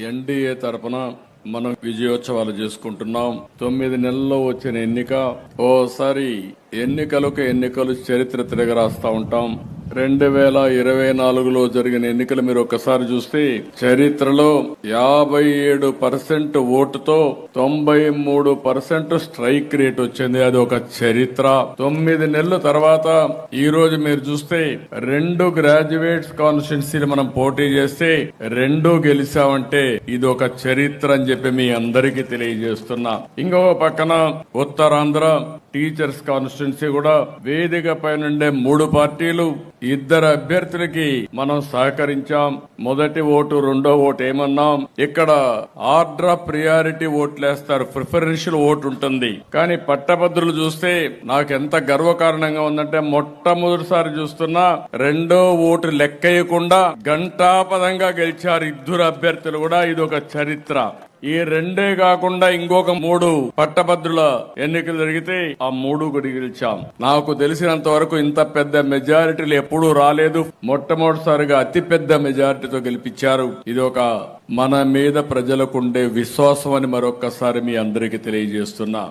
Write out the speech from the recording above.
NDA తరపున మనం విజయోత్సవాలు చేసుకుంటున్నాం. 9 నెలల్లో వచ్చిన ఎన్నిక. ఓసారి ఎన్నికలు చరిత్ర తిరగరాస్తా ఉంటాం. 2024లో జరిగిన ఎన్నికలు మీరు ఒక్కసారి చూస్తే చరిత్రలో 57% ఓటుతో 93% స్ట్రైక్ రేట్ వచ్చింది. అది ఒక చరిత్ర. 9 నెలల తర్వాత ఈ రోజు మీరు చూస్తే 2 గ్రాడ్యుయేట్స్ కాన్స్టిట్యున్సీలు మనం పోటీ చేస్తే 2 గెలిచామంటే ఇది ఒక చరిత్ర అని చెప్పి మీ అందరికీ తెలియజేస్తున్నా. ఇంకో పక్కన ఉత్తరాంధ్ర టీచర్స్ కాన్స్టిట్యున్సీ కూడా వేదిక పైనుండే 3 పార్టీలు 2 అభ్యర్థులకి మనం సహకరించాం. మొదటి ఓటు, రెండో ఓటు ఏమన్నాం, ఇక్కడ ఆర్డర్ ఆఫ్ ప్రియారిటీ ఓట్లేస్తారు, ప్రిఫరెన్షియల్ ఓటు ఉంటుంది. కానీ పట్టభద్రులు చూస్తే నాకెంత గర్వకారణంగా ఉందంటే మొట్టమొదటిసారి చూస్తున్నా రెండో ఓటు లెక్కయ్యకుండా ఘంటాపదంగా గెలిచారు 2 అభ్యర్థులు కూడా. ఇది ఒక చరిత్ర. ఈ 2 కాకుండా ఇంకొక 3 పట్టభద్రుల ఎన్నికలు జరిగితే ఆ 3 కూడా గెలిచాం. నాకు తెలిసినంత వరకు ఇంత పెద్ద మెజారిటీలు ఎప్పుడూ రాలేదు. మొట్టమొదటిసారిగా అతి పెద్ద మెజారిటీతో గెలిపించారు. ఇది ఒక మన మీద ప్రజలకుండే విశ్వాసం అని మరొక్కసారి మీ అందరికీ తెలియజేస్తున్నా.